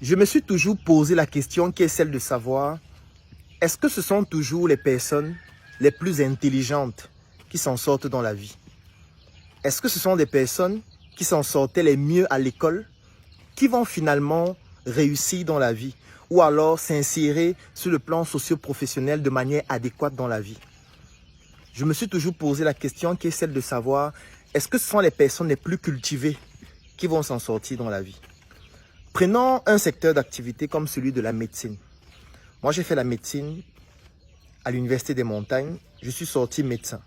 Je me suis toujours posé la question qui est celle de savoir, est-ce que ce sont toujours les personnes les plus intelligentes qui s'en sortent dans la vie? Est-ce que ce sont des personnes qui s'en sortaient les mieux à l'école, qui vont finalement réussir dans la vie ou alors s'insérer sur le plan socio-professionnel de manière adéquate dans la vie? Je me suis toujours posé la question qui est celle de savoir, est-ce que ce sont les personnes les plus cultivées qui vont s'en sortir dans la vie? Prenons un secteur d'activité comme celui de la médecine. Moi, j'ai fait la médecine à l'Université des Montagnes. Je suis sorti médecin.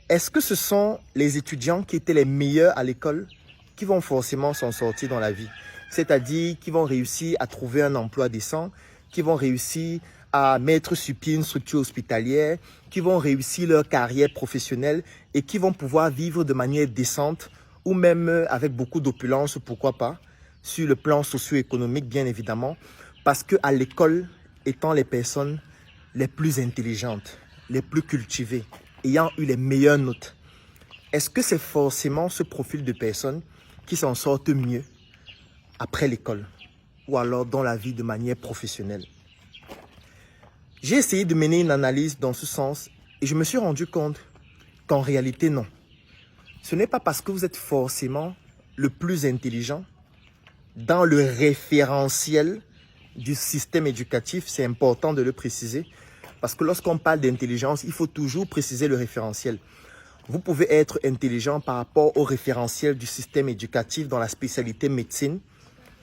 Est-ce que ce sont les étudiants qui étaient les meilleurs à l'école qui vont forcément s'en sortir dans la vie? C'est-à-dire qui vont réussir à trouver un emploi décent, qui vont réussir à mettre sur pied une structure hospitalière, qui vont réussir leur carrière professionnelle et qui vont pouvoir vivre de manière décente ou même avec beaucoup d'opulence, pourquoi pas, sur le plan socio-économique bien évidemment, parce qu'à l'école, étant les personnes les plus intelligentes, les plus cultivées, ayant eu les meilleures notes, est-ce que c'est forcément ce profil de personnes qui s'en sortent mieux après l'école ou alors dans la vie de manière professionnelle? J'ai essayé de mener une analyse dans ce sens et je me suis rendu compte qu'en réalité non. Ce n'est pas parce que vous êtes forcément le plus intelligent dans le référentiel du système éducatif, c'est important de le préciser, parce que lorsqu'on parle d'intelligence, il faut toujours préciser le référentiel. Vous pouvez être intelligent par rapport au référentiel du système éducatif dans la spécialité médecine,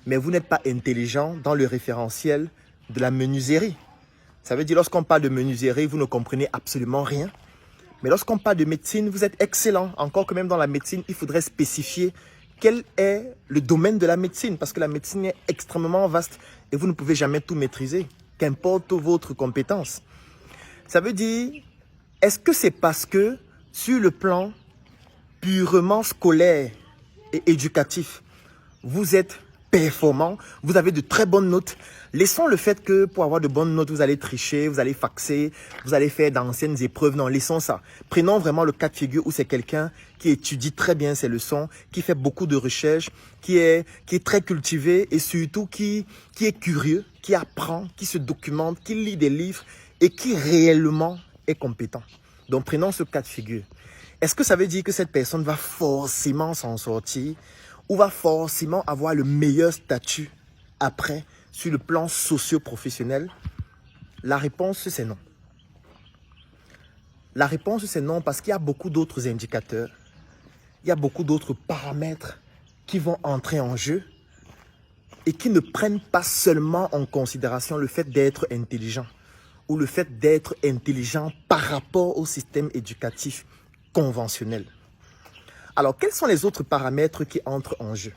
mais vous n'êtes pas intelligent dans le référentiel de la menuiserie. Ça veut dire lorsqu'on parle de menuiserie, vous ne comprenez absolument rien. Mais lorsqu'on parle de médecine, vous êtes excellent. Encore que même dans la médecine, il faudrait spécifier quel est le domaine de la médecine, parce que la médecine est extrêmement vaste et vous ne pouvez jamais tout maîtriser, qu'importe votre compétence. Ça veut dire, est-ce que c'est parce que sur le plan purement scolaire et éducatif, vous êtes performant, vous avez de très bonnes notes? Laissons le fait que pour avoir de bonnes notes, vous allez tricher, vous allez faxer, vous allez faire d'anciennes épreuves. Non, laissons ça. Prenons vraiment le cas de figure où c'est quelqu'un qui étudie très bien ses leçons, qui fait beaucoup de recherches, qui est très cultivé et surtout qui est curieux, qui apprend, qui se documente, qui lit des livres et qui réellement est compétent. Donc prenons ce cas de figure. Est-ce que ça veut dire que cette personne va forcément s'en sortir ou va forcément avoir le meilleur statut après sur le plan socio-professionnel? La réponse, c'est non. La réponse, c'est non parce qu'il y a beaucoup d'autres indicateurs, il y a beaucoup d'autres paramètres qui vont entrer en jeu et qui ne prennent pas seulement en considération le fait d'être intelligent ou le fait d'être intelligent par rapport au système éducatif conventionnel. Alors, quels sont les autres paramètres qui entrent en jeu?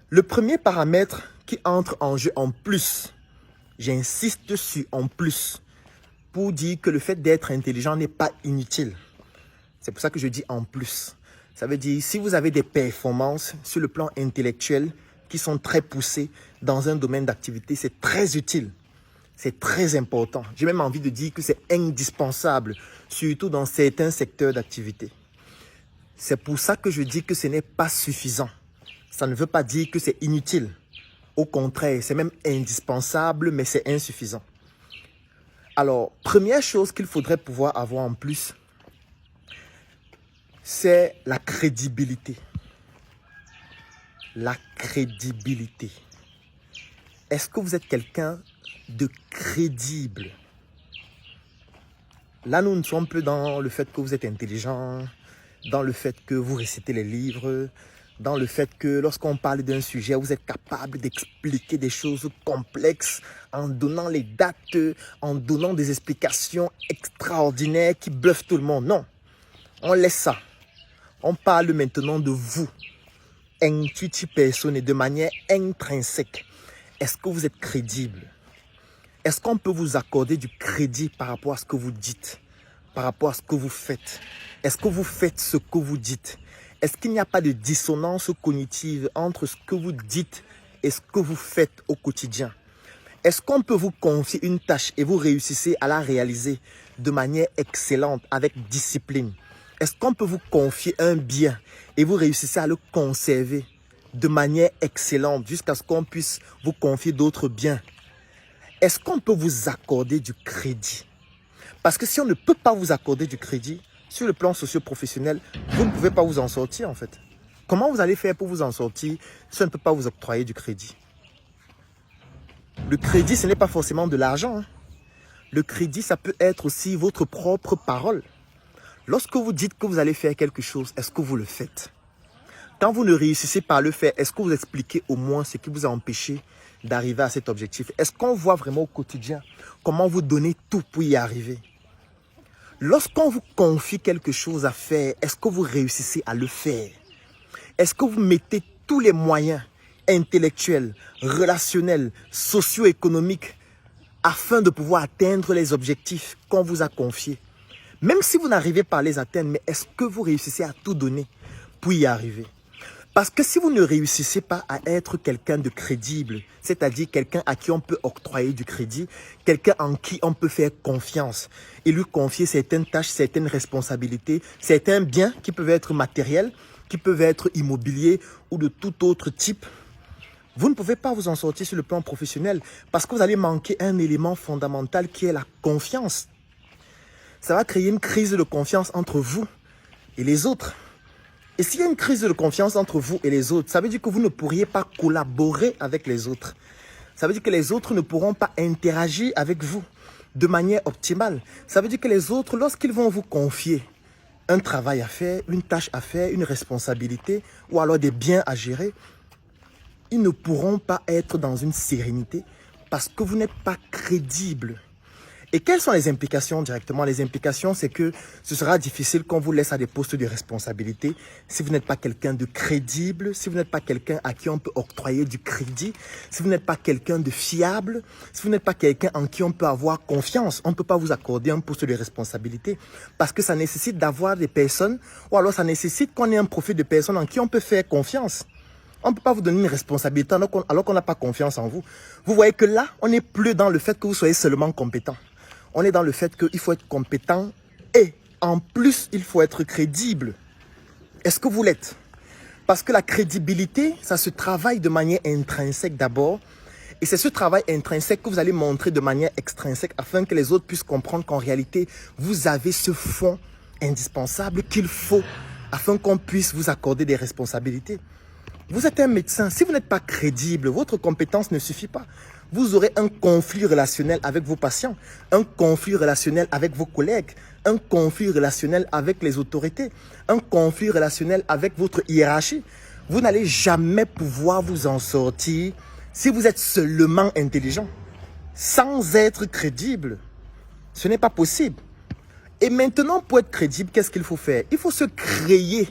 Le premier paramètre qui entre en jeu en plus, j'insiste sur en plus, pour dire que le fait d'être intelligent n'est pas inutile. C'est pour ça que je dis en plus. Ça veut dire, si vous avez des performances sur le plan intellectuel qui sont très poussées dans un domaine d'activité, c'est très utile. C'est très important. J'ai même envie de dire que c'est indispensable, surtout dans certains secteurs d'activité. C'est pour ça que je dis que ce n'est pas suffisant. Ça ne veut pas dire que c'est inutile. Au contraire, c'est même indispensable, mais c'est insuffisant. Alors, première chose qu'il faudrait pouvoir avoir en plus, c'est la crédibilité. La crédibilité. Est-ce que vous êtes quelqu'un de crédible? Là, nous ne sommes plus dans le fait que vous êtes intelligent, dans le fait que vous récitez les livres, dans le fait que lorsqu'on parle d'un sujet, vous êtes capable d'expliquer des choses complexes en donnant les dates, en donnant des explications extraordinaires qui bluffent tout le monde. Non, on laisse ça. On parle maintenant de vous, intuitif personne et de manière intrinsèque. Est-ce que vous êtes crédible? Est-ce qu'on peut vous accorder du crédit par rapport à ce que vous dites, par rapport à ce que vous faites? Est-ce que vous faites ce que vous dites? Est-ce qu'il n'y a pas de dissonance cognitive entre ce que vous dites et ce que vous faites au quotidien? Est-ce qu'on peut vous confier une tâche et vous réussissez à la réaliser de manière excellente, avec discipline? Est-ce qu'on peut vous confier un bien et vous réussissez à le conserver de manière excellente jusqu'à ce qu'on puisse vous confier d'autres biens, est-ce qu'on peut vous accorder du crédit? Parce que si on ne peut pas vous accorder du crédit, sur le plan socio-professionnel, vous ne pouvez pas vous en sortir en fait. Comment vous allez faire pour vous en sortir si on ne peut pas vous octroyer du crédit? Le crédit, ce n'est pas forcément de l'argent, hein. Le crédit, ça peut être aussi votre propre parole. Lorsque vous dites que vous allez faire quelque chose, est-ce que vous le faites? Quand vous ne réussissez pas à le faire, est-ce que vous expliquez au moins ce qui vous a empêché d'arriver à cet objectif? Est-ce qu'on voit vraiment au quotidien comment vous donnez tout pour y arriver? Lorsqu'on vous confie quelque chose à faire, est-ce que vous réussissez à le faire? Est-ce que vous mettez tous les moyens intellectuels, relationnels, socio-économiques afin de pouvoir atteindre les objectifs qu'on vous a confiés? Même si vous n'arrivez pas à les atteindre, mais est-ce que vous réussissez à tout donner pour y arriver? Parce que si vous ne réussissez pas à être quelqu'un de crédible, c'est-à-dire quelqu'un à qui on peut octroyer du crédit, quelqu'un en qui on peut faire confiance et lui confier certaines tâches, certaines responsabilités, certains biens qui peuvent être matériels, qui peuvent être immobiliers ou de tout autre type, vous ne pouvez pas vous en sortir sur le plan professionnel parce que vous allez manquer un élément fondamental qui est la confiance. Ça va créer une crise de confiance entre vous et les autres. Et s'il y a une crise de confiance entre vous et les autres, ça veut dire que vous ne pourriez pas collaborer avec les autres. Ça veut dire que les autres ne pourront pas interagir avec vous de manière optimale. Ça veut dire que les autres, lorsqu'ils vont vous confier un travail à faire, une tâche à faire, une responsabilité ou alors des biens à gérer, ils ne pourront pas être dans une sérénité parce que vous n'êtes pas crédible. Et quelles sont les implications directement? Les implications, c'est que ce sera difficile qu'on vous laisse à des postes de responsabilité si vous n'êtes pas quelqu'un de crédible, si vous n'êtes pas quelqu'un à qui on peut octroyer du crédit, si vous n'êtes pas quelqu'un de fiable, si vous n'êtes pas quelqu'un en qui on peut avoir confiance. On ne peut pas vous accorder un poste de responsabilité parce que ça nécessite d'avoir des personnes ou alors ça nécessite qu'on ait un profil de personnes en qui on peut faire confiance. On ne peut pas vous donner une responsabilité alors qu'on n'a pas confiance en vous. Vous voyez que là, on n'est plus dans le fait que vous soyez seulement compétent. On est dans le fait qu'il faut être compétent et en plus, il faut être crédible. Est-ce que vous l'êtes? Parce que la crédibilité, ça se travaille de manière intrinsèque d'abord. Et c'est ce travail intrinsèque que vous allez montrer de manière extrinsèque afin que les autres puissent comprendre qu'en réalité, vous avez ce fond indispensable qu'il faut afin qu'on puisse vous accorder des responsabilités. Vous êtes un médecin. Si vous n'êtes pas crédible, votre compétence ne suffit pas. Vous aurez un conflit relationnel avec vos patients, un conflit relationnel avec vos collègues, un conflit relationnel avec les autorités, un conflit relationnel avec votre hiérarchie. Vous n'allez jamais pouvoir vous en sortir si vous êtes seulement intelligent, sans être crédible. Ce n'est pas possible. Et maintenant, pour être crédible, qu'est-ce qu'il faut faire? Il faut se créer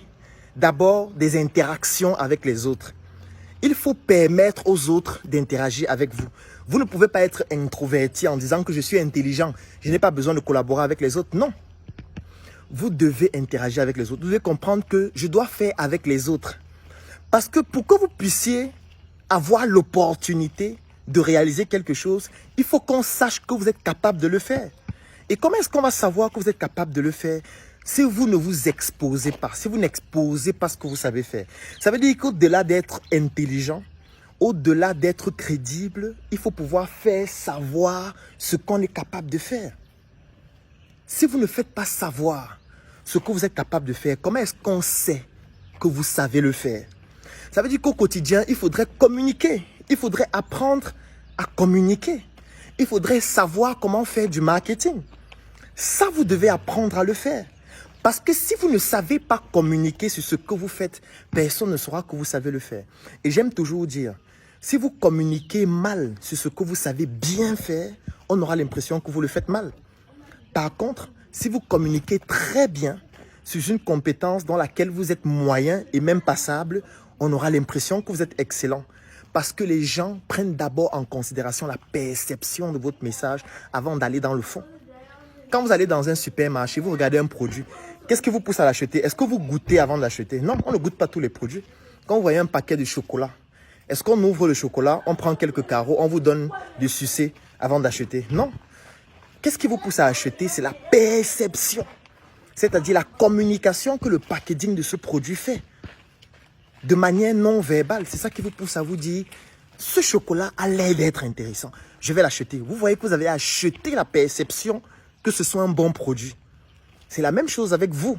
d'abord des interactions avec les autres. Il faut permettre aux autres d'interagir avec vous. Vous ne pouvez pas être introverti en disant que je suis intelligent, je n'ai pas besoin de collaborer avec les autres. Non. Vous devez interagir avec les autres. Vous devez comprendre que je dois faire avec les autres. Parce que pour que vous puissiez avoir l'opportunité de réaliser quelque chose, il faut qu'on sache que vous êtes capable de le faire. Et comment est-ce qu'on va savoir que vous êtes capable de le faire? Si vous ne vous exposez pas, si vous n'exposez pas ce que vous savez faire. Ça veut dire qu'au-delà d'être intelligent, au-delà d'être crédible, il faut pouvoir faire savoir ce qu'on est capable de faire. Si vous ne faites pas savoir ce que vous êtes capable de faire, comment est-ce qu'on sait que vous savez le faire? Ça veut dire qu'au quotidien, il faudrait communiquer. Il faudrait apprendre à communiquer. Il faudrait savoir comment faire du marketing. Ça, vous devez apprendre à le faire. Parce que si vous ne savez pas communiquer sur ce que vous faites, personne ne saura que vous savez le faire. Et j'aime toujours dire, si vous communiquez mal sur ce que vous savez bien faire, on aura l'impression que vous le faites mal. Par contre, si vous communiquez très bien sur une compétence dans laquelle vous êtes moyen et même passable, on aura l'impression que vous êtes excellent. Parce que les gens prennent d'abord en considération la perception de votre message avant d'aller dans le fond. Quand vous allez dans un supermarché, vous regardez un produit, qu'est-ce qui vous pousse à l'acheter? Est-ce que vous goûtez avant de l'acheter? Non, on ne goûte pas tous les produits. Quand vous voyez un paquet de chocolat, est-ce qu'on ouvre le chocolat, on prend quelques carreaux, on vous donne du sucé avant d'acheter? Non. Qu'est-ce qui vous pousse à acheter? C'est la perception. C'est-à-dire la communication que le packaging de ce produit fait. de manière non verbale. C'est ça qui vous pousse à vous dire, ce chocolat a l'air d'être intéressant. Je vais l'acheter. Vous voyez que vous avez acheté la perception que ce soit un bon produit. C'est la même chose avec vous.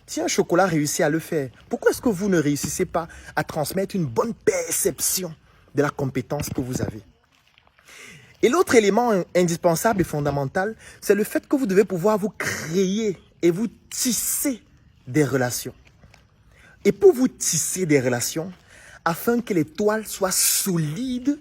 Si un chocolat réussit à le faire, pourquoi est-ce que vous ne réussissez pas à transmettre une bonne perception de la compétence que vous avez? Et l'autre élément indispensable et fondamental, c'est le fait que vous devez pouvoir vous créer et vous tisser des relations. Et pour vous tisser des relations, afin que les toiles soient solides,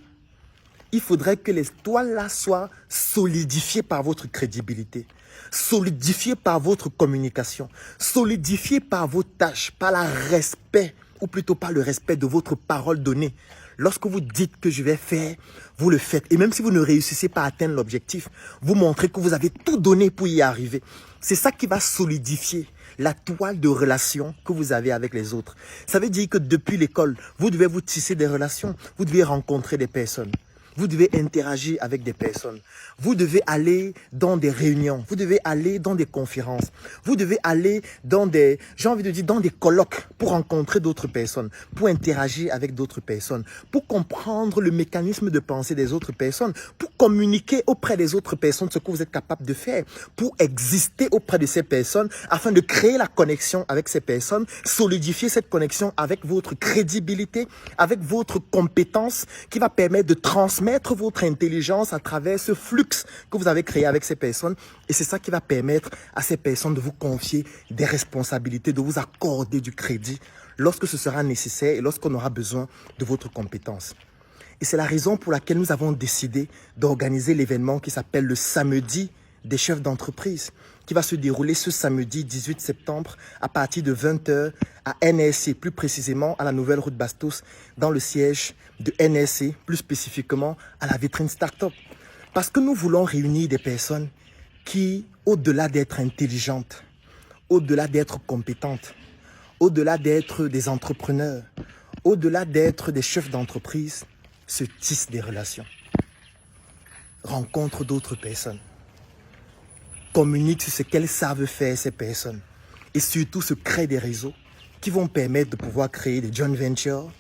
il faudrait que les toiles-là soient solidifiées par votre crédibilité, solidifiées par votre communication, solidifiées par vos tâches, par le respect, ou plutôt par le respect de votre parole donnée. Lorsque vous dites que je vais faire, vous le faites. Et même si vous ne réussissez pas à atteindre l'objectif, vous montrez que vous avez tout donné pour y arriver. C'est ça qui va solidifier la toile de relation que vous avez avec les autres. Ça veut dire que depuis l'école, vous devez vous tisser des relations, vous devez rencontrer des personnes. Vous devez interagir avec des personnes. Vous devez aller dans des réunions. Vous devez aller dans des conférences. Vous devez aller dans des, j'ai envie de dire, dans des colloques pour rencontrer d'autres personnes, pour interagir avec d'autres personnes, pour comprendre le mécanisme de pensée des autres personnes, pour communiquer auprès des autres personnes ce que vous êtes capable de faire, pour exister auprès de ces personnes afin de créer la connexion avec ces personnes, solidifier cette connexion avec votre crédibilité, avec votre compétence qui va permettre de transmettre votre intelligence à travers ce flux que vous avez créé avec ces personnes. Et c'est ça qui va permettre à ces personnes de vous confier des responsabilités, de vous accorder du crédit lorsque ce sera nécessaire et lorsqu'on aura besoin de votre compétence. Et c'est la raison pour laquelle nous avons décidé d'organiser l'événement qui s'appelle le Samedi des chefs d'entreprise, qui va se dérouler ce samedi 18 septembre à partir de 20 h à NSC, plus précisément à la nouvelle route Bastos, dans le siège de NSC, plus spécifiquement à la vitrine Startup. Parce que nous voulons réunir des personnes qui, au-delà d'être intelligentes, au-delà d'être compétentes, au-delà d'être des entrepreneurs, au-delà d'être des chefs d'entreprise, se tissent des relations, rencontrent d'autres personnes, communiquent sur ce qu'elles savent faire ces personnes et surtout se créent des réseaux qui vont permettre de pouvoir créer des joint ventures,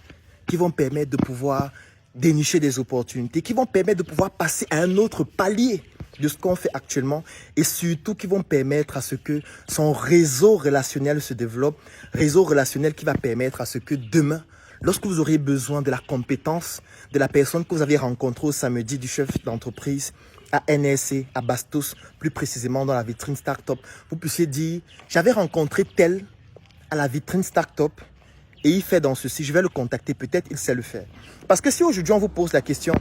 qui vont permettre de pouvoir dénicher des opportunités, qui vont permettre de pouvoir passer à un autre palier de ce qu'on fait actuellement et surtout qui vont permettre à ce que son réseau relationnel se développe, réseau relationnel qui va permettre à ce que demain, lorsque vous aurez besoin de la compétence de la personne que vous avez rencontrée au samedi du chef d'entreprise à NSC, à Bastos, plus précisément dans la vitrine Startup, vous puissiez dire, j'avais rencontré tel à la vitrine Startup et il fait dans ceci, je vais le contacter, peut-être il sait le faire. Parce que si aujourd'hui on vous pose la question,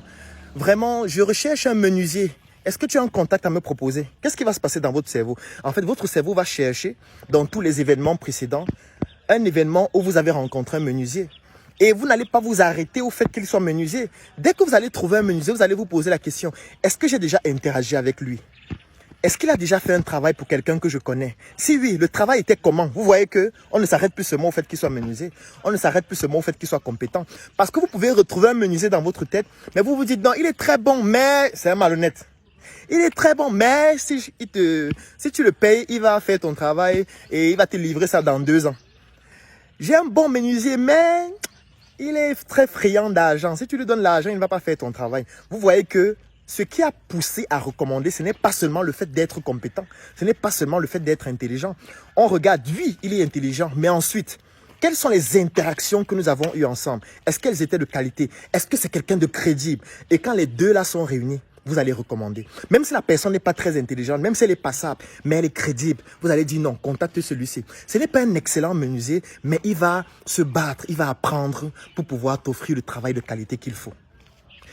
vraiment, je recherche un menuisier, est-ce que tu as un contact à me proposer? Qu'est-ce qui va se passer dans votre cerveau? En fait, votre cerveau va chercher dans tous les événements précédents un événement où vous avez rencontré un menuisier. Et vous n'allez pas vous arrêter au fait qu'il soit menuisier. Dès que vous allez trouver un menuisier, vous allez vous poser la question, est-ce que j'ai déjà interagi avec lui? Est-ce qu'il a déjà fait un travail pour quelqu'un que je connais? Si oui, le travail était comment? Vous voyez que on ne s'arrête plus seulement au fait qu'il soit menuisier. On ne s'arrête plus seulement au fait qu'il soit compétent. Parce que vous pouvez retrouver un menuisier dans votre tête, mais vous vous dites, non, il est très bon, mais c'est un malhonnête. Il est très bon, mais si tu le payes, il va faire ton travail et il va te livrer ça dans 2 ans. J'ai un bon menuisier, mais il est très friand d'argent. Si tu lui donnes l'argent, il ne va pas faire ton travail. Vous voyez que ce qui a poussé à recommander, ce n'est pas seulement le fait d'être compétent. Ce n'est pas seulement le fait d'être intelligent. On regarde, oui, il est intelligent, mais ensuite, quelles sont les interactions que nous avons eues ensemble? Est-ce qu'elles étaient de qualité? Est-ce que c'est quelqu'un de crédible? Et quand les deux là sont réunis, vous allez recommander. Même si la personne n'est pas très intelligente, même si elle est passable, mais elle est crédible, vous allez dire non, contacte celui-ci. Ce n'est pas un excellent menuisier, mais il va se battre, il va apprendre pour pouvoir t'offrir le travail de qualité qu'il faut.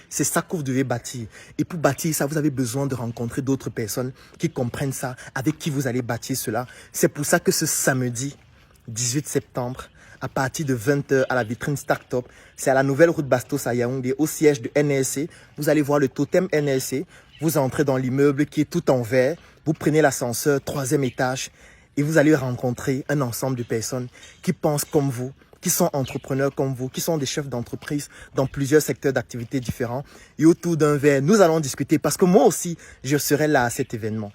C'est ça que vous devez bâtir. Et pour bâtir ça, vous avez besoin de rencontrer d'autres personnes qui comprennent ça, avec qui vous allez bâtir cela. C'est pour ça que ce samedi 18 septembre, à partir de 20 h à la vitrine Startup, c'est à la nouvelle route Bastos à Yaoundé, au siège de NSC. Vous allez voir le totem NSC. Vous entrez dans l'immeuble qui est tout en verre. Vous prenez l'ascenseur, 3e étage, et vous allez rencontrer un ensemble de personnes qui pensent comme vous, qui sont entrepreneurs comme vous, qui sont des chefs d'entreprise dans plusieurs secteurs d'activité différents. Et autour d'un verre, nous allons discuter parce que moi aussi, je serai là à cet événement.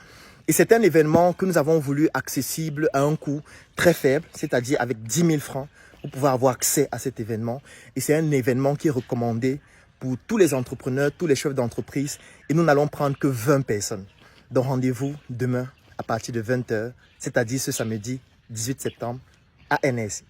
Et c'est un événement que nous avons voulu accessible à un coût très faible, c'est-à-dire avec 10 000 francs vous pouvez avoir accès à cet événement. Et c'est un événement qui est recommandé pour tous les entrepreneurs, tous les chefs d'entreprise. Et nous n'allons prendre que 20 personnes. Donc rendez-vous demain à partir de 20 h, c'est-à-dire ce samedi 18 septembre à NSI.